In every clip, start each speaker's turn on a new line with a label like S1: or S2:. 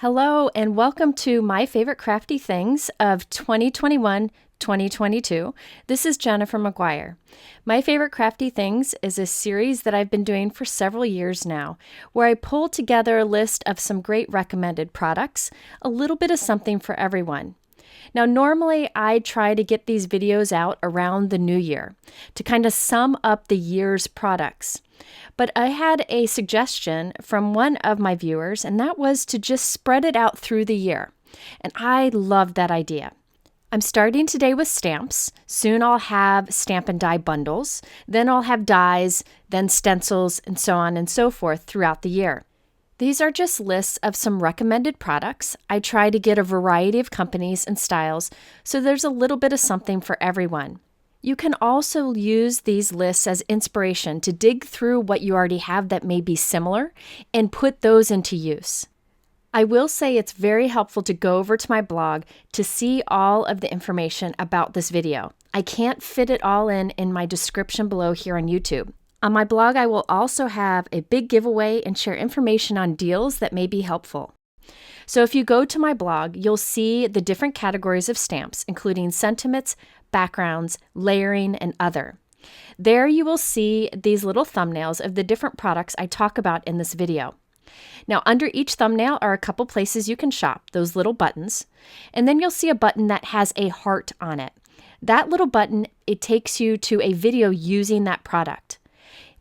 S1: Hello and welcome to my favorite crafty things of 2021-2022. This is Jennifer McGuire. My favorite crafty things is a series that I've been doing for several years now, where I pull together a list of some great recommended products, a little bit of something for everyone. Now, normally I try to get these videos out around the new year to kind of sum up the year's products. But I had a suggestion from one of my viewers, and that was to just spread it out through the year. And I loved that idea. I'm starting today with stamps. Soon I'll have stamp and die bundles. Then I'll have dies, then stencils, and so on and so forth throughout the year. These are just lists of some recommended products. I try to get a variety of companies and styles, so there's a little bit of something for everyone. You can also use these lists as inspiration to dig through what you already have that may be similar and put those into use. I will say it's very helpful to go over to my blog to see all of the information about this video. I can't fit it all in my description below here on YouTube. On my blog, I will also have a big giveaway and share information on deals that may be helpful. So if you go to my blog, you'll see the different categories of stamps, including sentiments, backgrounds, layering, and other. There you will see these little thumbnails of the different products I talk about in this video. Now, under each thumbnail are a couple places you can shop, those little buttons, and then you'll see a button that has a heart on it. That little button, it takes you to a video using that product.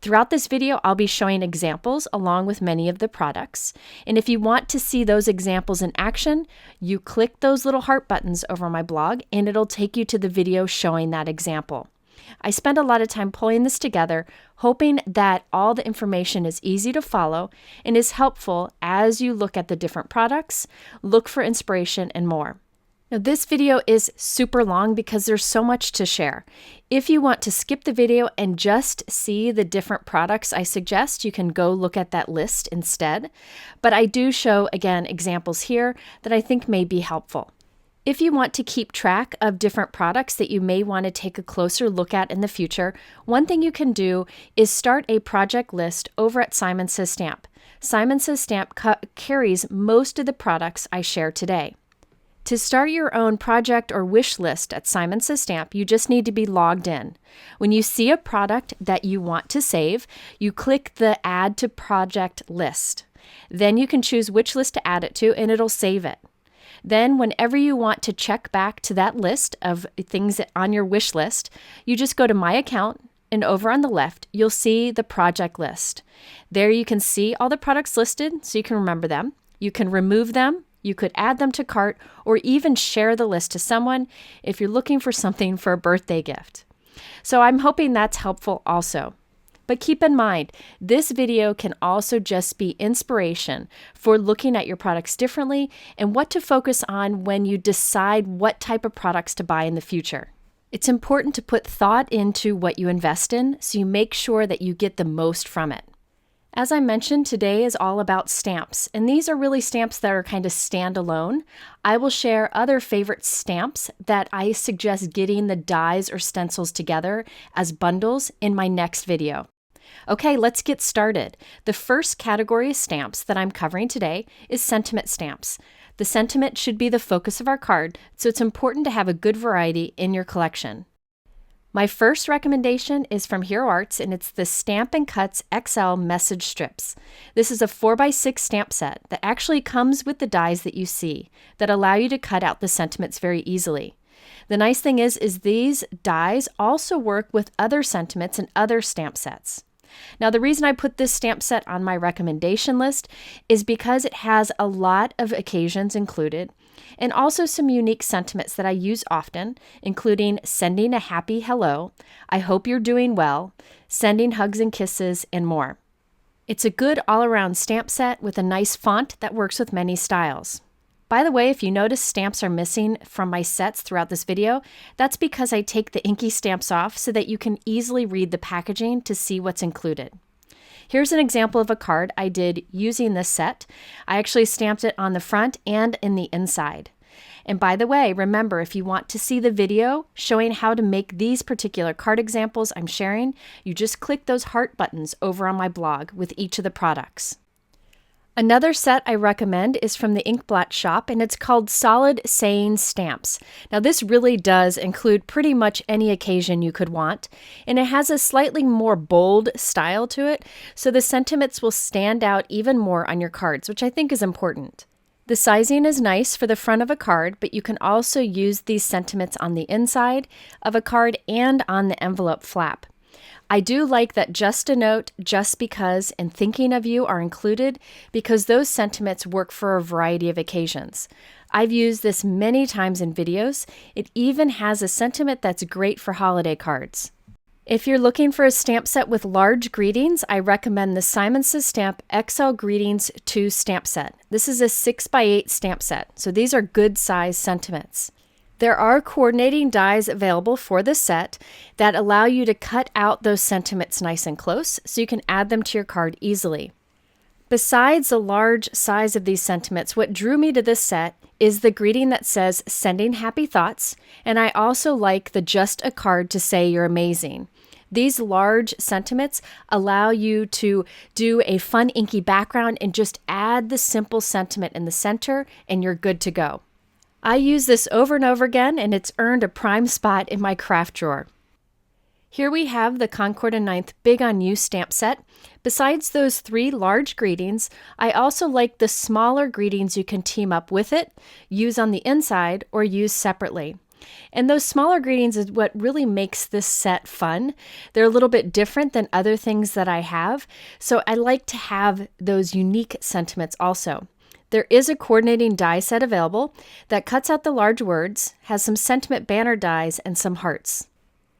S1: Throughout this video, I'll be showing examples along with many of the products. And if you want to see those examples in action, you click those little heart buttons over my blog and it'll take you to the video showing that example. I spend a lot of time pulling this together, hoping that all the information is easy to follow and is helpful as you look at the different products, look for inspiration, and more. Now, this video is super long because there's so much to share. If you want to skip the video and just see the different products I suggest, you can go look at that list instead. But I do show, again, examples here that I think may be helpful. If you want to keep track of different products that you may want to take a closer look at in the future, one thing you can do is start a project list over at Simon Says Stamp. Simon Says Stamp carries most of the products I share today. To start your own project or wish list at Simon Says Stamp, you just need to be logged in. When you see a product that you want to save, you click the Add to Project list. Then you can choose which list to add it to, and it'll save it. Then whenever you want to check back to that list of things on your wish list, you just go to My Account, and over on the left, you'll see the project list. There you can see all the products listed so you can remember them. You can remove them. You could add them to cart or even share the list to someone if you're looking for something for a birthday gift. So I'm hoping that's helpful also. But keep in mind, this video can also just be inspiration for looking at your products differently and what to focus on when you decide what type of products to buy in the future. It's important to put thought into what you invest in so you make sure that you get the most from it. As I mentioned, today is all about stamps, and these are really stamps that are kind of standalone. I will share other favorite stamps that I suggest getting the dies or stencils together as bundles in my next video. Okay, let's get started. The first category of stamps that I'm covering today is sentiment stamps. The sentiment should be the focus of our card, so it's important to have a good variety in your collection. My first recommendation is from Hero Arts, and it's the Stamp & Cuts XL Message Strips. This is a 4x6 stamp set that actually comes with the dies that you see that allow you to cut out the sentiments very easily. The nice thing is these dies also work with other sentiments and other stamp sets. Now, the reason I put this stamp set on my recommendation list is because it has a lot of occasions included, and also some unique sentiments that I use often, including sending a happy hello, I hope you're doing well, sending hugs and kisses, and more. It's a good all-around stamp set with a nice font that works with many styles. By the way, if you notice stamps are missing from my sets throughout this video, that's because I take the inky stamps off so that you can easily read the packaging to see what's included. Here's an example of a card I did using this set. I actually stamped it on the front and in the inside. And by the way, remember, if you want to see the video showing how to make these particular card examples I'm sharing, you just click those heart buttons over on my blog with each of the products. Another set I recommend is from the Inkblot shop, and it's called Solid Saying Stamps. Now, this really does include pretty much any occasion you could want, and it has a slightly more bold style to it, so the sentiments will stand out even more on your cards, which I think is important. The sizing is nice for the front of a card, but you can also use these sentiments on the inside of a card and on the envelope flap. I do like that Just a Note, Just Because, and Thinking of You are included because those sentiments work for a variety of occasions. I've used this many times in videos. It even has a sentiment that's great for holiday cards. If you're looking for a stamp set with large greetings, I recommend the Simon Says Stamp XL Greetings 2 stamp set. This is a 6x8 stamp set, so these are good size sentiments. There are coordinating dies available for the set that allow you to cut out those sentiments nice and close so you can add them to your card easily. Besides the large size of these sentiments, what drew me to this set is the greeting that says sending happy thoughts, and I also like the just a card to say you're amazing. These large sentiments allow you to do a fun inky background and just add the simple sentiment in the center and you're good to go. I use this over and over again, and it's earned a prime spot in my craft drawer. Here we have the Concord and 9th Big on You stamp set. Besides those 3 large greetings, I also like the smaller greetings you can team up with it, use on the inside, or use separately. And those smaller greetings is what really makes this set fun. They're a little bit different than other things that I have, so I like to have those unique sentiments also. There is a coordinating die set available that cuts out the large words, has some sentiment banner dies, and some hearts.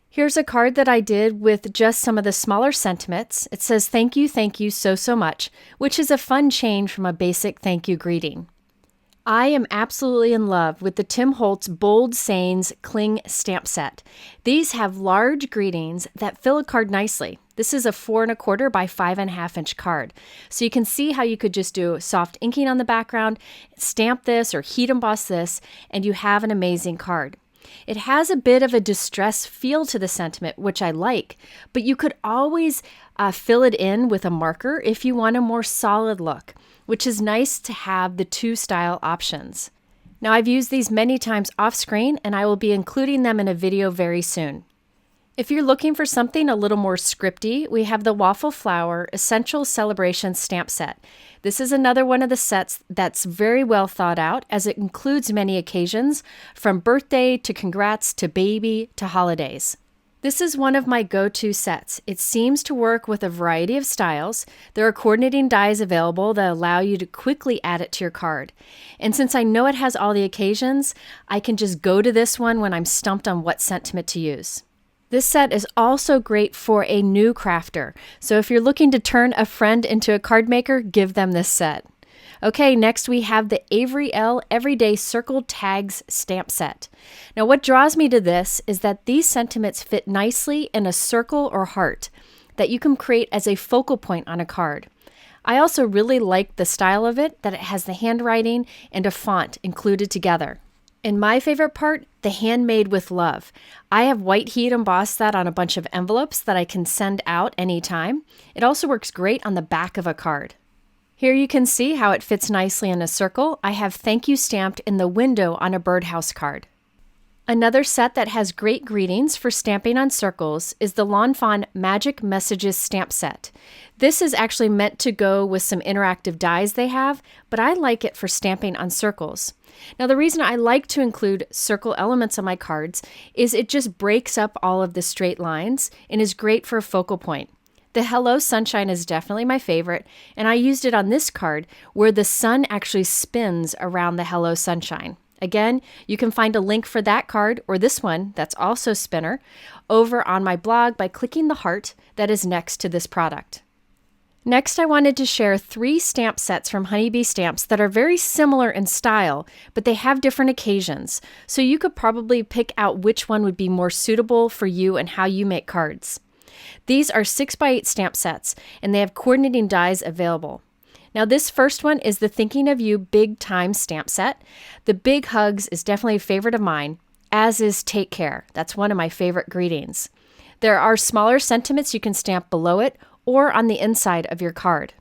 S1: Here's a card that I did with just some of the smaller sentiments. It says, thank you so much, which is a fun change from a basic thank you greeting. I am absolutely in love with the Tim Holtz Bold Sayings Cling stamp set. These have large greetings that fill a card nicely. This is a 4 1/4 by 5.5 inch card. So you can see how you could just do soft inking on the background, stamp this or heat emboss this, and you have an amazing card. It has a bit of a distress feel to the sentiment, which I like, but you could always fill it in with a marker if you want a more solid look, which is nice to have the 2 style options. Now, I've used these many times off screen, and I will be including them in a video very soon. If you're looking for something a little more scripty, we have the Waffle Flower Essential Celebration stamp set. This is another one of the sets that's very well thought out, as it includes many occasions, from birthday to congrats to baby to holidays. This is one of my go-to sets. It seems to work with a variety of styles. There are coordinating dies available that allow you to quickly add it to your card. And since I know it has all the occasions, I can just go to this one when I'm stumped on what sentiment to use. This set is also great for a new crafter. So if you're looking to turn a friend into a card maker, give them this set. Okay, next we have the Avery Elle Everyday Circle Tags stamp set. Now what draws me to this is that these sentiments fit nicely in a circle or heart that you can create as a focal point on a card. I also really like the style of it, that it has the handwriting and a font included together. And my favorite part, the handmade with love. I have white heat embossed that on a bunch of envelopes that I can send out anytime. It also works great on the back of a card. Here you can see how it fits nicely in a circle. I have thank you stamped in the window on a birdhouse card. Another set that has great greetings for stamping on circles is the Lawn Fawn Magic Messages stamp set. This is actually meant to go with some interactive dies they have, but I like it for stamping on circles. Now the reason I like to include circle elements on my cards is it just breaks up all of the straight lines and is great for a focal point. The Hello Sunshine is definitely my favorite, and I used it on this card where the sun actually spins around the Hello Sunshine. Again, you can find a link for that card, or this one that's also spinner, over on my blog by clicking the heart that is next to this product. Next, I wanted to share 3 stamp sets from Honeybee Stamps that are very similar in style, but they have different occasions, so you could probably pick out which one would be more suitable for you and how you make cards. These are 6x8 stamp sets, and they have coordinating dies available. Now this first one is the Thinking of You Big Time stamp set. The Big Hugs is definitely a favorite of mine, as is Take Care. That's one of my favorite greetings. There are smaller sentiments you can stamp below it or on the inside of your card.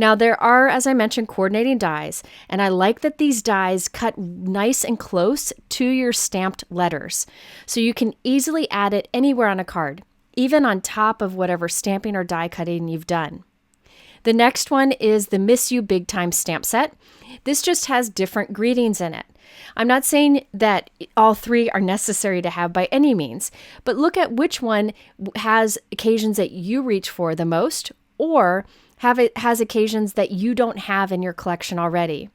S1: Now there are, as I mentioned, coordinating dies, and I like that these dies cut nice and close to your stamped letters. So you can easily add it anywhere on a card, even on top of whatever stamping or die cutting you've done. The next one is the Miss You Big Time stamp set. This just has different greetings in it. I'm not saying that all three are necessary to have by any means, but look at which one has occasions that you reach for the most, or has occasions that you don't have in your collection already.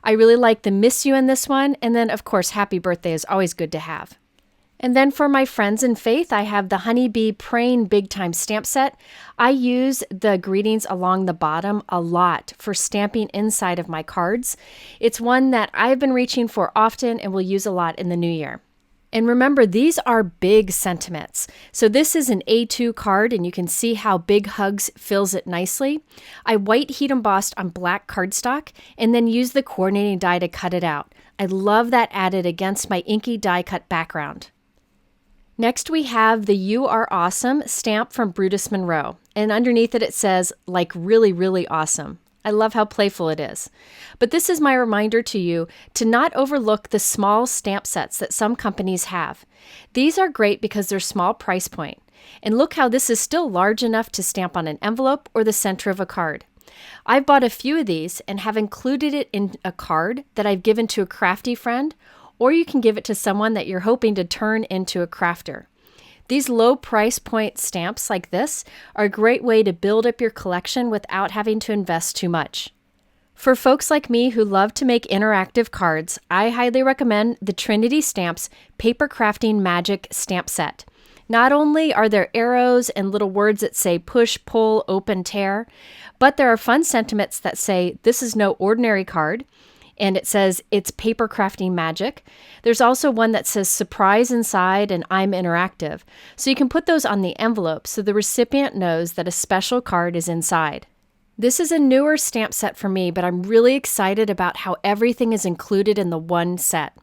S1: I really like the Miss You in this one, and then of course Happy Birthday is always good to have. And then for my friends in faith, I have the Honeybee Praying Big Time stamp set. I use the greetings along the bottom a lot for stamping inside of my cards. It's one that I've been reaching for often and will use a lot in the new year. And remember, these are big sentiments. So this is an A2 card, and you can see how Big Hugs fills it nicely. I white heat embossed on black cardstock and then use the coordinating die to cut it out. I love that added against my inky die cut background. Next, we have the You Are Awesome stamp from Brutus Monroe, and underneath it says, like really, really awesome. I love how playful it is. But this is my reminder to you to not overlook the small stamp sets that some companies have. These are great because they're small price point. And look how this is still large enough to stamp on an envelope or the center of a card. I've bought a few of these and have included it in a card that I've given to a crafty friend, or you can give it to someone that you're hoping to turn into a crafter. These low price point stamps like this are a great way to build up your collection without having to invest too much. For folks like me who love to make interactive cards, I highly recommend the Trinity Stamps Papercrafting Magic Stamp Set. Not only are there arrows and little words that say push, pull, open, tear, but there are fun sentiments that say this is no ordinary card, and it says it's paper crafting magic. There's also one that says surprise inside and I'm interactive. So you can put those on the envelope so the recipient knows that a special card is inside. This is a newer stamp set for me, but I'm really excited about how everything is included in the one set.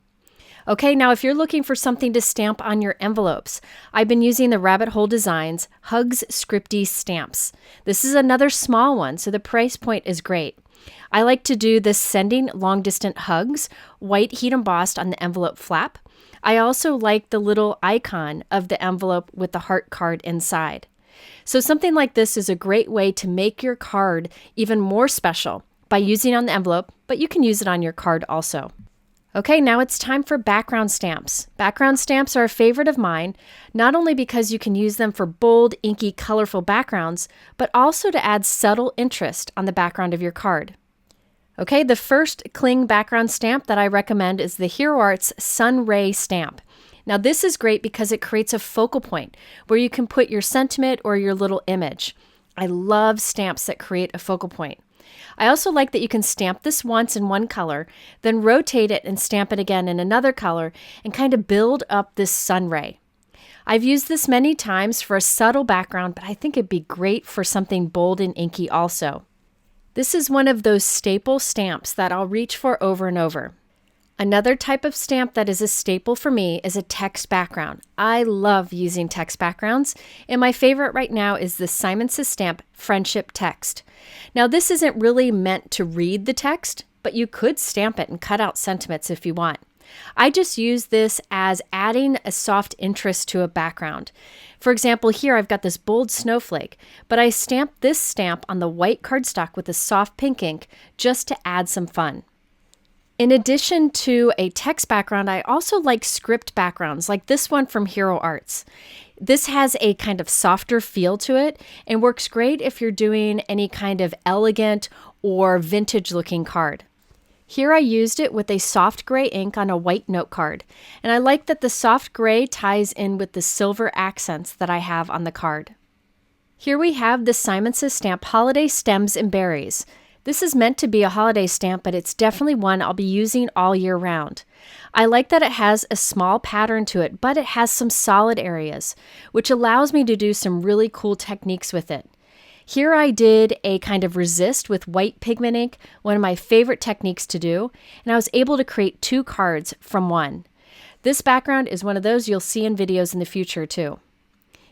S1: Okay, now if you're looking for something to stamp on your envelopes, I've been using the Rabbit Hole Designs Hugs Scripty stamps. This is another small one, so the price point is great. I like to do this sending long-distance hugs, white heat embossed on the envelope flap. I also like the little icon of the envelope with the heart card inside. So something like this is a great way to make your card even more special by using on the envelope, but you can use it on your card also. Okay, now it's time for background stamps. Background stamps are a favorite of mine, not only because you can use them for bold, inky, colorful backgrounds, but also to add subtle interest on the background of your card. Okay, the first cling background stamp that I recommend is the Hero Arts Sun Ray stamp. Now this is great because it creates a focal point where you can put your sentiment or your little image. I love stamps that create a focal point. I also like that you can stamp this once in one color, then rotate it and stamp it again in another color and kind of build up this sun ray. I've used this many times for a subtle background, but I think it'd be great for something bold and inky also. This is one of those staple stamps that I'll reach for over and over. Another type of stamp that is a staple for me is a text background. I love using text backgrounds, and my favorite right now is the Simon Says Stamp Friendship Text. Now this isn't really meant to read the text, but you could stamp it and cut out sentiments if you want. I just use this as adding a soft interest to a background. For example, here I've got this bold snowflake, but I stamped this stamp on the white cardstock with a soft pink ink just to add some fun. In addition to a text background, I also like script backgrounds, like this one from Hero Arts. This has a kind of softer feel to it and works great if you're doing any kind of elegant or vintage looking card. Here I used it with a soft gray ink on a white note card, and I like that the soft gray ties in with the silver accents that I have on the card. Here we have the Simon Says Stamp Holiday Stems and Berries. This is meant to be a holiday stamp, but it's definitely one I'll be using all year round. I like that it has a small pattern to it, but it has some solid areas, which allows me to do some really cool techniques with it. Here I did a kind of resist with white pigment ink, one of my favorite techniques to do, and I was able to create 2 cards from one. This background is one of those you'll see in videos in the future too.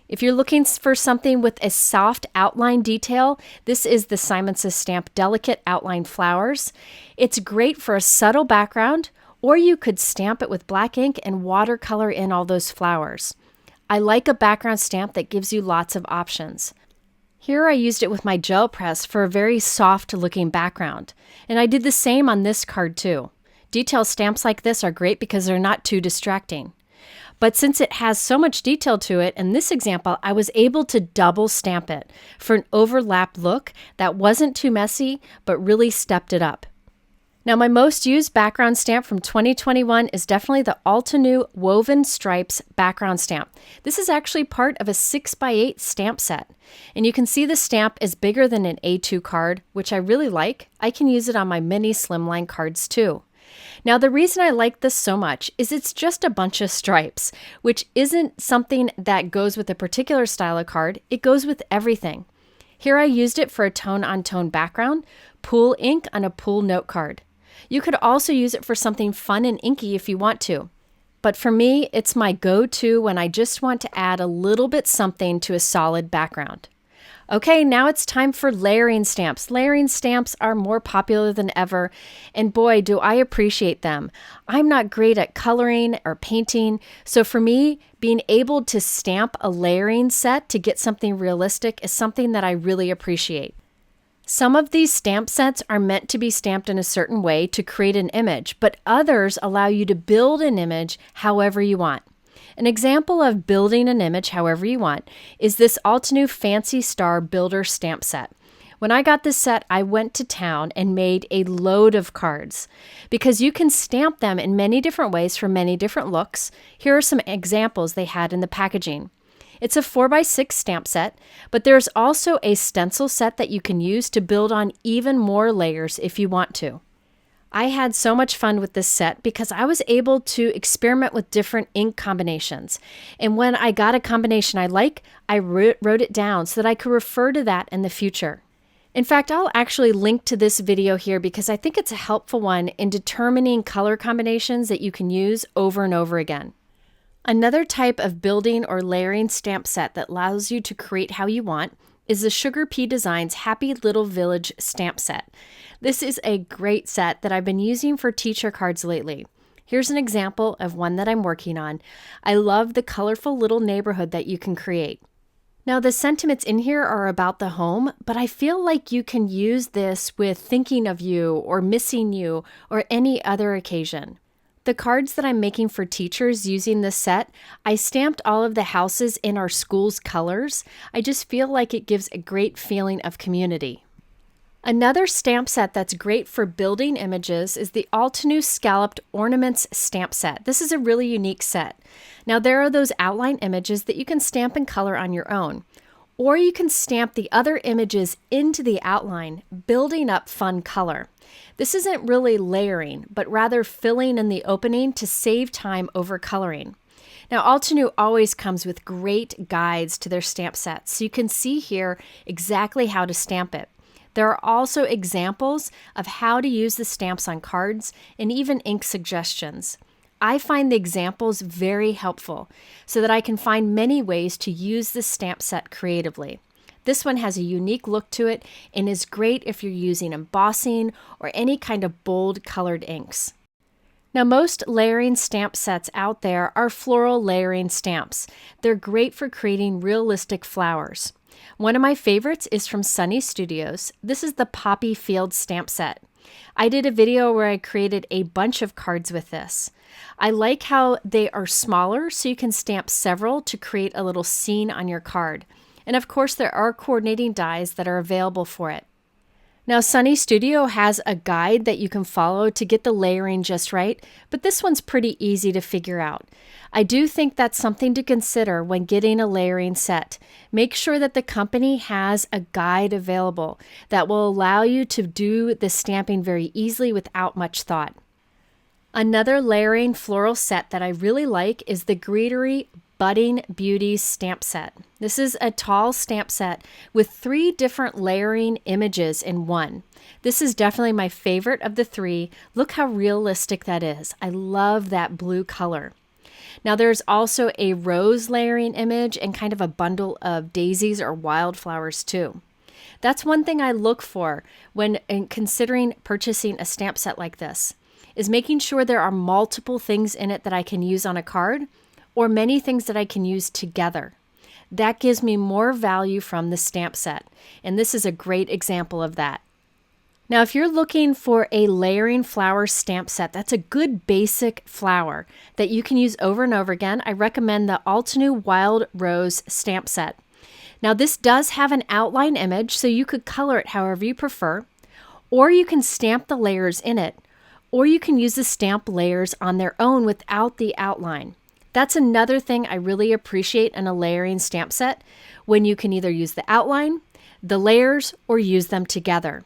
S1: If you're looking for something with a soft outline detail, this is the Simon Says Stamp Delicate Outline Flowers. It's great for a subtle background, or you could stamp it with black ink and watercolor in all those flowers. I like a background stamp that gives you lots of options. Here I used it with my gel press for a very soft looking background, and I did the same on this card too. Detail stamps like this are great because they're not too distracting. But since it has so much detail to it, in this example, I was able to double stamp it for an overlap look that wasn't too messy, but really stepped it up. Now, my most used background stamp from 2021 is definitely the Altenew Woven Stripes background stamp. This is actually part of a 6x8 stamp set. And you can see the stamp is bigger than an A2 card, which I really like. I can use it on my mini slimline cards too. Now, the reason I like this so much is it's just a bunch of stripes, which isn't something that goes with a particular style of card. It goes with everything. Here I used it for a tone-on-tone background, pool ink on a pool note card. You could also use it for something fun and inky if you want to. But for me, it's my go-to when I just want to add a little bit something to a solid background. Okay, now it's time for layering stamps. Layering stamps are more popular than ever, and boy, do I appreciate them. I'm not great at coloring or painting, so for me, being able to stamp a layering set to get something realistic is something that I really appreciate. Some of these stamp sets are meant to be stamped in a certain way to create an image, but others allow you to build an image however you want. An example of building an image however you want is this Altenew Fancy Star Builder stamp set. When I got this set, I went to town and made a load of cards because you can stamp them in many different ways for many different looks. Here are some examples they had in the packaging. It's a 4x6 stamp set, but there's also a stencil set that you can use to build on even more layers if you want to. I had so much fun with this set because I was able to experiment with different ink combinations. And when I got a combination I like, I wrote it down so that I could refer to that in the future. In fact, I'll actually link to this video here because I think it's a helpful one in determining color combinations that you can use over and over again. Another type of building or layering stamp set that allows you to create how you want is the Sugar Pea Designs Happy Little Village stamp set. This is a great set that I've been using for teacher cards lately. Here's an example of one that I'm working on. I love the colorful little neighborhood that you can create. Now, the sentiments in here are about the home, but I feel like you can use this with thinking of you or missing you or any other occasion. The cards that I'm making for teachers using this set, I stamped all of the houses in our school's colors. I just feel like it gives a great feeling of community. Another stamp set that's great for building images is the Altenew Scalloped Ornaments stamp set. This is a really unique set. Now, there are those outline images that you can stamp and color on your own, or you can stamp the other images into the outline, building up fun color. This isn't really layering, but rather filling in the opening to save time over coloring. Now, Altenew always comes with great guides to their stamp sets, so you can see here exactly how to stamp it. There are also examples of how to use the stamps on cards and even ink suggestions. I find the examples very helpful so that I can find many ways to use the stamp set creatively. This one has a unique look to it and is great if you're using embossing or any kind of bold colored inks. Now, most layering stamp sets out there are floral layering stamps. They're great for creating realistic flowers. One of my favorites is from Sunny Studios. This is the Poppy Field stamp set. I did a video where I created a bunch of cards with this. I like how they are smaller so you can stamp several to create a little scene on your card. And of course, there are coordinating dies that are available for it. Now, Sunny Studio has a guide that you can follow to get the layering just right, but this one's pretty easy to figure out. I do think that's something to consider when getting a layering set. Make sure that the company has a guide available that will allow you to do the stamping very easily without much thought. Another layering floral set that I really like is the Greenery Budding Beauties stamp set. This is a tall stamp set with 3 different layering images in one. This is definitely my favorite of the 3. Look how realistic that is. I love that blue color. Now there's also a rose layering image and kind of a bundle of daisies or wildflowers too. That's one thing I look for when considering purchasing a stamp set like this, is making sure there are multiple things in it that I can use on a card or many things that I can use together. That gives me more value from the stamp set, and this is a great example of that. Now, if you're looking for a layering flower stamp set, that's a good basic flower that you can use over and over again. I recommend the Altenew Wild Rose stamp set. Now, this does have an outline image, so you could color it however you prefer, or you can stamp the layers in it, or you can use the stamp layers on their own without the outline. That's another thing I really appreciate in a layering stamp set, when you can either use the outline, the layers, or use them together.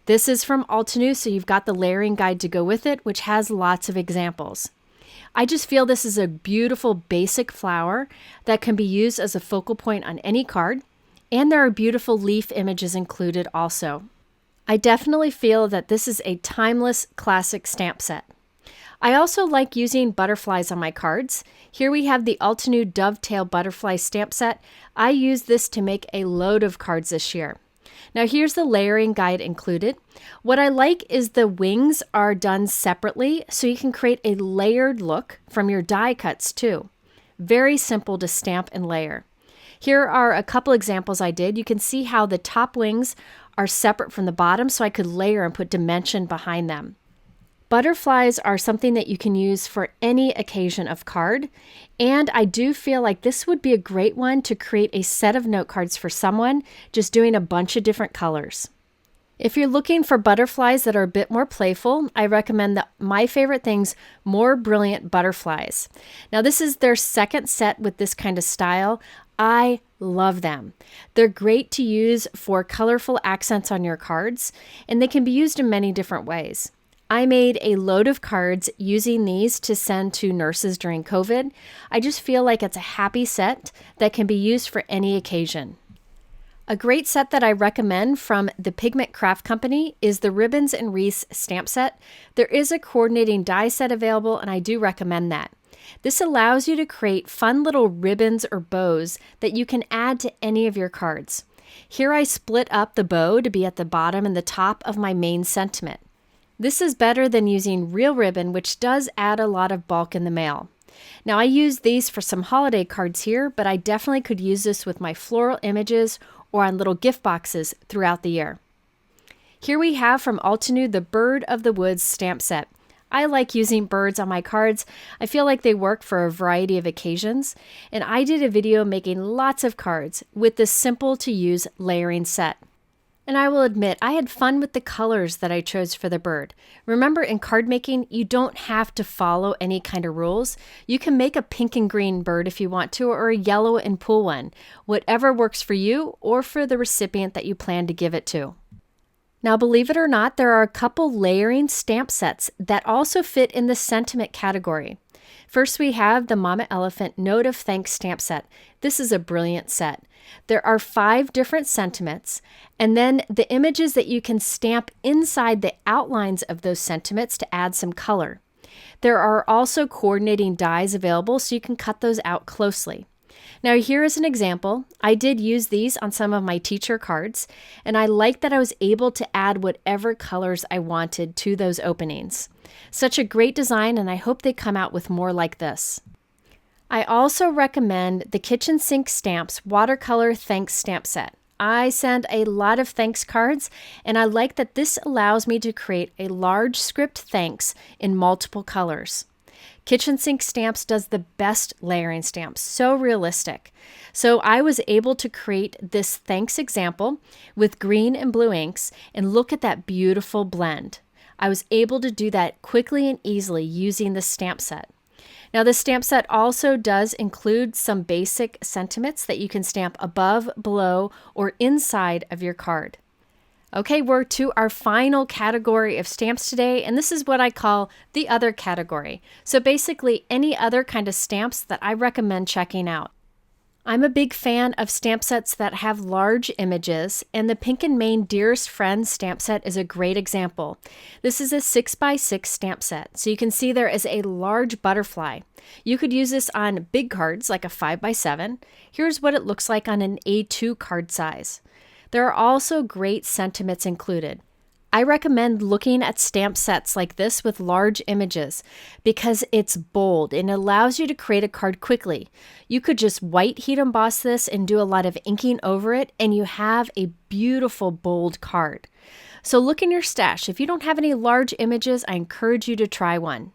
S1: This is from Altenew, so you've got the layering guide to go with it, which has lots of examples. I just feel this is a beautiful basic flower that can be used as a focal point on any card, and there are beautiful leaf images included also. I definitely feel that this is a timeless classic stamp set. I also like using butterflies on my cards. Here we have the Altenew Dovetail Butterfly stamp set. I use this to make a load of cards this year. Now here's the layering guide included. What I like is the wings are done separately, so you can create a layered look from your die cuts too. Very simple to stamp and layer. Here are a couple examples I did. You can see how the top wings are separate from the bottom, so I could layer and put dimension behind them. Butterflies are something that you can use for any occasion of card, and I do feel like this would be a great one to create a set of note cards for someone, just doing a bunch of different colors. If you're looking for butterflies that are a bit more playful, I recommend My Favorite Things More Brilliant Butterflies. Now this is their second set with this kind of style. I love them. They're great to use for colorful accents on your cards, and they can be used in many different ways. I made a load of cards using these to send to nurses during COVID. I just feel like it's a happy set that can be used for any occasion. A great set that I recommend from the Pigment Craft Company is the Ribbons and Wreaths stamp set. There is a coordinating die set available, and I do recommend that. This allows you to create fun little ribbons or bows that you can add to any of your cards. Here I split up the bow to be at the bottom and the top of my main sentiment. This is better than using real ribbon, which does add a lot of bulk in the mail. Now I use these for some holiday cards here, but I definitely could use this with my floral images or on little gift boxes throughout the year. Here we have from Altenew the Bird of the Woods stamp set. I like using birds on my cards. I feel like they work for a variety of occasions, and I did a video making lots of cards with this simple to use layering set. And I will admit, I had fun with the colors that I chose for the bird. Remember, in card making, you don't have to follow any kind of rules. You can make a pink and green bird if you want to, or a yellow and pool one. Whatever works for you or for the recipient that you plan to give it to. Now, believe it or not, there are a couple layering stamp sets that also fit in the sentiment category. First, we have the Mama Elephant Note of Thanks stamp set. This is a brilliant set. There are 5 different sentiments, and then the images that you can stamp inside the outlines of those sentiments to add some color. There are also coordinating dies available, so you can cut those out closely. Now here is an example. I did use these on some of my teacher cards, and I like that I was able to add whatever colors I wanted to those openings. Such a great design, and I hope they come out with more like this. I also recommend the Kitchen Sink Stamps Watercolor Thanks Stamp Set. I send a lot of thanks cards, and I like that this allows me to create a large script thanks in multiple colors. Kitchen Sink Stamps does the best layering stamps, so realistic. So I was able to create this thanks example with green and blue inks, and look at that beautiful blend. I was able to do that quickly and easily using the stamp set. Now the stamp set also does include some basic sentiments that you can stamp above, below, or inside of your card. Okay, we're to our final category of stamps today, and this is what I call the other category. So basically any other kind of stamps that I recommend checking out. I'm a big fan of stamp sets that have large images, and the Pink and Main Dearest Friends stamp set is a great example. This is a 6x6 stamp set, so you can see there is a large butterfly. You could use this on big cards like a 5x7. Here's what it looks like on an A2 card size. There are also great sentiments included. I recommend looking at stamp sets like this with large images because it's bold and allows you to create a card quickly. You could just white heat emboss this and do a lot of inking over it, and you have a beautiful bold card. So look in your stash. If you don't have any large images, I encourage you to try one.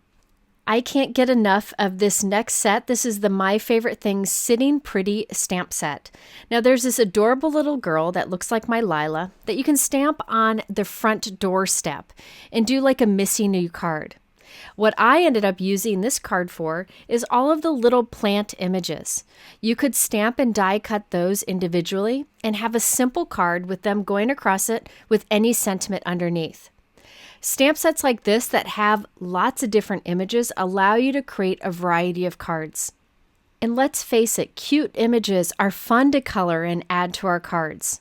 S1: I can't get enough of this next set. This is the My Favorite Things Sitting Pretty stamp set. Now there's this adorable little girl that looks like my Lila that you can stamp on the front doorstep and do like a missing you card. What I ended up using this card for is all of the little plant images. You could stamp and die cut those individually and have a simple card with them going across it with any sentiment underneath. Stamp sets like this that have lots of different images allow you to create a variety of cards. And let's face it, cute images are fun to color and add to our cards.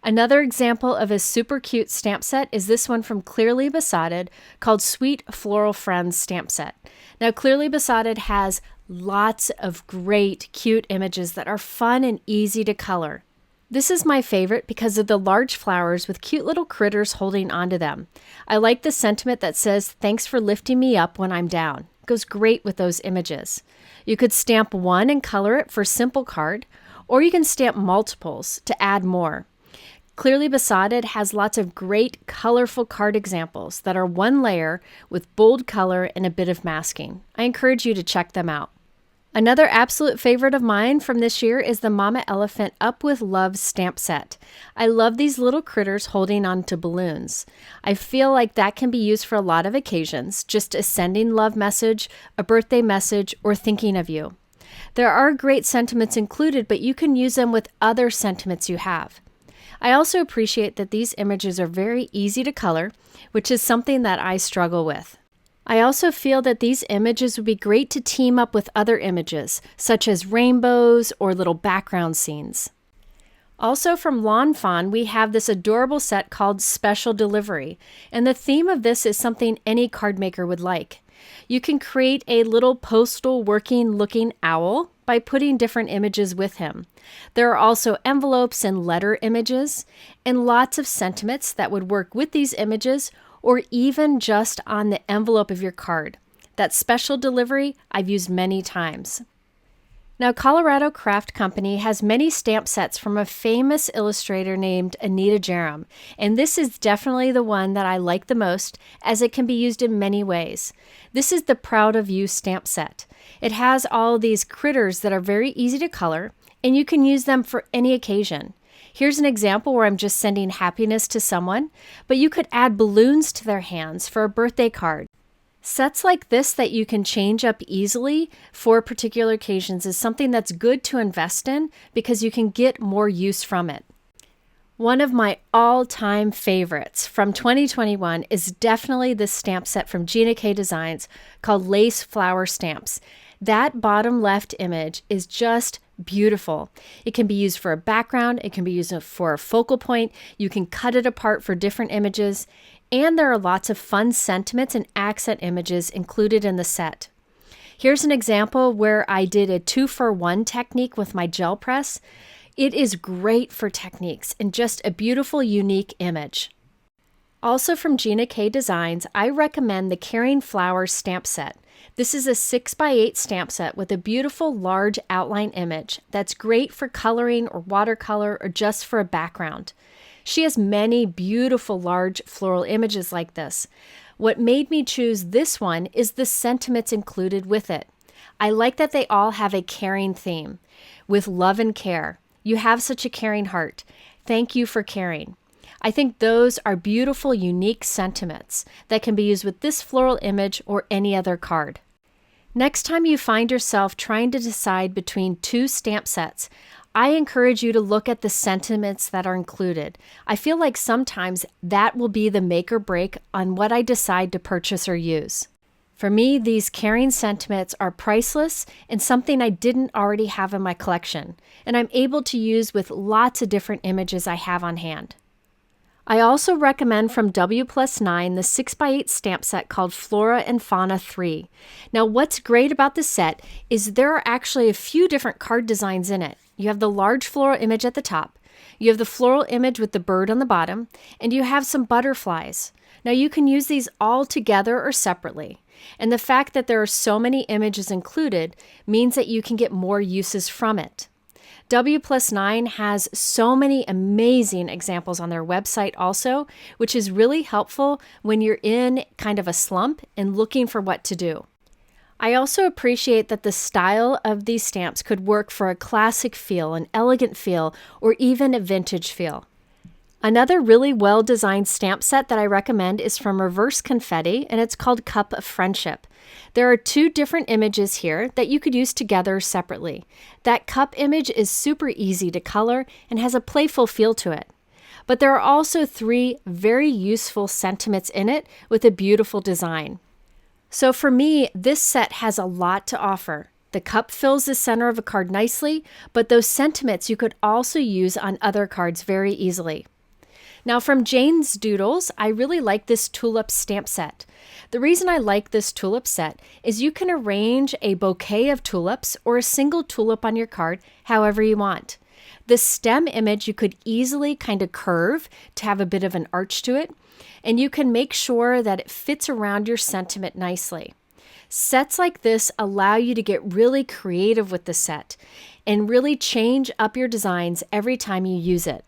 S1: Another example of a super cute stamp set is this one from Clearly Besotted called Sweet Floral Friends stamp set. Now Clearly Besotted has lots of great cute images that are fun and easy to color. This is my favorite because of the large flowers with cute little critters holding onto them. I like the sentiment that says, "Thanks for lifting me up when I'm down." It goes great with those images. You could stamp one and color it for a simple card, or you can stamp multiples to add more. Clearly Besotted has lots of great colorful card examples that are one layer with bold color and a bit of masking. I encourage you to check them out. Another absolute favorite of mine from this year is the Mama Elephant Up With Love stamp set. I love these little critters holding onto balloons. I feel like that can be used for a lot of occasions, just a sending love message, a birthday message, or thinking of you. There are great sentiments included, but you can use them with other sentiments you have. I also appreciate that these images are very easy to color, which is something that I struggle with. I also feel that these images would be great to team up with other images, such as rainbows or little background scenes. Also from Lawn Fawn, we have this adorable set called Special Delivery, and the theme of this is something any card maker would like. You can create a little postal working looking owl by putting different images with him. There are also envelopes and letter images, and lots of sentiments that would work with these images or even just on the envelope of your card. That Special Delivery I've used many times. Now, Colorado Craft Company has many stamp sets from a famous illustrator named Anita Jerem, and this is definitely the one that I like the most as it can be used in many ways. This is the Proud of You stamp set. It has all these critters that are very easy to color, and you can use them for any occasion. Here's an example where I'm just sending happiness to someone, but you could add balloons to their hands for a birthday card. Sets like this that you can change up easily for particular occasions is something that's good to invest in because you can get more use from it. One of my all-time favorites from 2021 is definitely this stamp set from Gina K Designs called Lace Flower Stamps. That bottom left image is just beautiful. It can be used for a background, it can be used for a focal point, you can cut it apart for different images, and there are lots of fun sentiments and accent images included in the set. Here's an example where I did a 2-for-1 technique with my gel press. It is great for techniques and just a beautiful, unique image. Also from Gina K Designs, I recommend the Caring Flowers stamp set. This is a 6x8 stamp set with a beautiful large outline image that's great for coloring or watercolor or just for a background. She has many beautiful large floral images like this. What made me choose this one is the sentiments included with it. I like that they all have a caring theme with love and care. You have such a caring heart. Thank you for caring. I think those are beautiful, unique sentiments that can be used with this floral image or any other card. Next time you find yourself trying to decide between two stamp sets, I encourage you to look at the sentiments that are included. I feel like sometimes that will be the make or break on what I decide to purchase or use. For me, these caring sentiments are priceless and something I didn't already have in my collection, and I'm able to use with lots of different images I have on hand. I also recommend from W+9 the 6x8 stamp set called Flora and Fauna 3. Now, what's great about this set is there are actually a few different card designs in it. You have the large floral image at the top, you have the floral image with the bird on the bottom, and you have some butterflies. Now, you can use these all together or separately. And the fact that there are so many images included means that you can get more uses from it. W+9 has so many amazing examples on their website also, which is really helpful when you're in kind of a slump and looking for what to do. I also appreciate that the style of these stamps could work for a classic feel, an elegant feel, or even a vintage feel. Another really well-designed stamp set that I recommend is from Reverse Confetti, and it's called Cup of Friendship. There are two different images here that you could use together separately. That cup image is super easy to color and has a playful feel to it. But there are also three very useful sentiments in it with a beautiful design. So for me, this set has a lot to offer. The cup fills the center of a card nicely, but those sentiments you could also use on other cards very easily. Now from Jane's Doodles, I really like this Tulips stamp set. The reason I like this tulip set is you can arrange a bouquet of tulips or a single tulip on your card however you want. The stem image you could easily kind of curve to have a bit of an arch to it, and you can make sure that it fits around your sentiment nicely. Sets like this allow you to get really creative with the set and really change up your designs every time you use it.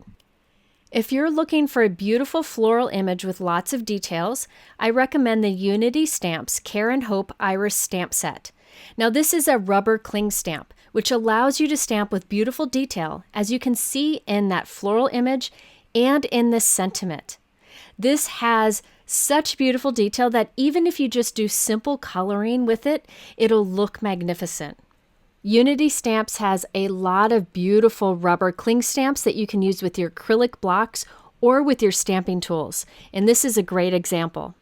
S1: If you're looking for a beautiful floral image with lots of details, I recommend the Unity Stamps Care and Hope Iris Stamp Set. Now this is a rubber cling stamp, which allows you to stamp with beautiful detail, as you can see in that floral image and in this sentiment. This has such beautiful detail that even if you just do simple coloring with it, it'll look magnificent. Unity Stamps has a lot of beautiful rubber cling stamps that you can use with your acrylic blocks or with your stamping tools, and this is a great example.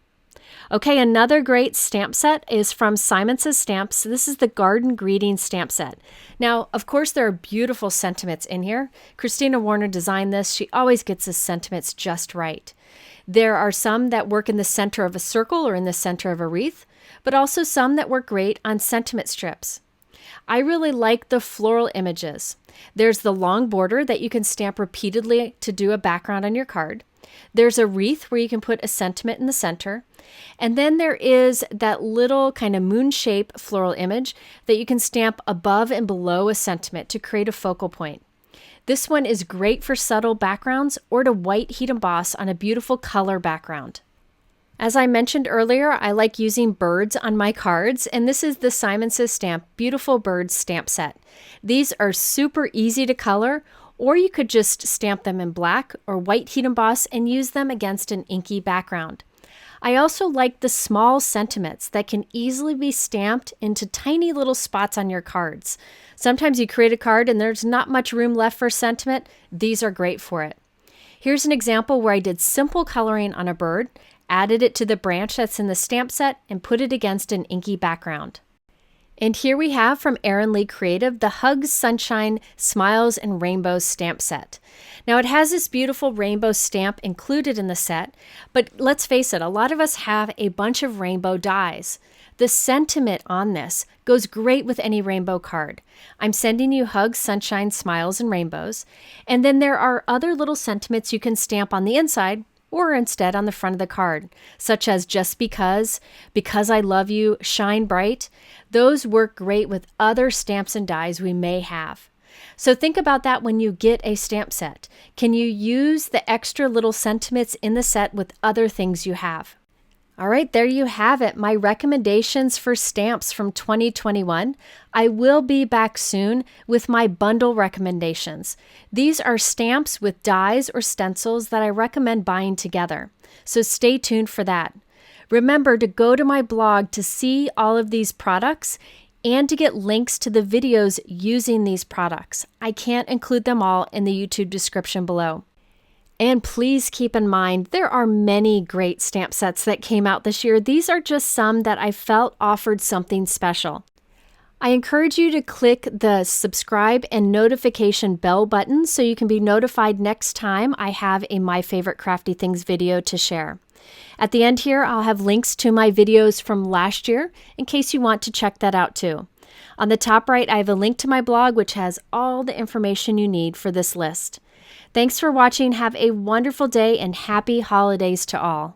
S1: Okay, another great stamp set is from Simon Says Stamps. This is the Garden Greeting stamp set. Now, of course, there are beautiful sentiments in here. Christina Warner designed this. She always gets the sentiments just right. There are some that work in the center of a circle or in the center of a wreath, but also some that work great on sentiment strips. I really like the floral images. There's the long border that you can stamp repeatedly to do a background on your card. There's a wreath where you can put a sentiment in the center. And then there is that little kind of moon-shaped floral image that you can stamp above and below a sentiment to create a focal point. This one is great for subtle backgrounds or to white heat emboss on a beautiful color background. As I mentioned earlier, I like using birds on my cards, and this is the Simon Says Stamp Beautiful Birds stamp set. These are super easy to color, or you could just stamp them in black or white heat emboss and use them against an inky background. I also like the small sentiments that can easily be stamped into tiny little spots on your cards. Sometimes you create a card and there's not much room left for sentiment. These are great for it. Here's an example where I did simple coloring on a bird, added it to the branch that's in the stamp set, and put it against an inky background. And here we have from Erin Lee Creative the Hugs, Sunshine, Smiles, and Rainbows stamp set. Now it has this beautiful rainbow stamp included in the set, but let's face it, a lot of us have a bunch of rainbow dies. The sentiment on this goes great with any rainbow card. I'm sending you hugs, sunshine, smiles, and rainbows. And then there are other little sentiments you can stamp on the inside or instead on the front of the card, such as just because I love you, shine bright. Those work great with other stamps and dies we may have. So think about that when you get a stamp set. Can you use the extra little sentiments in the set with other things you have? All right, there you have it, my recommendations for stamps from 2021. I will be back soon with my bundle recommendations. These are stamps with dies or stencils that I recommend buying together, so stay tuned for that. Remember to go to my blog to see all of these products and to get links to the videos using these products. I can't include them all in the YouTube description below. And please keep in mind, there are many great stamp sets that came out this year. These are just some that I felt offered something special. I encourage you to click the subscribe and notification bell button so you can be notified next time I have a My Favorite Crafty Things video to share. At the end here, I'll have links to my videos from last year in case you want to check that out too. On the top right, I have a link to my blog, which has all the information you need for this list. Thanks for watching. Have a wonderful day and happy holidays to all.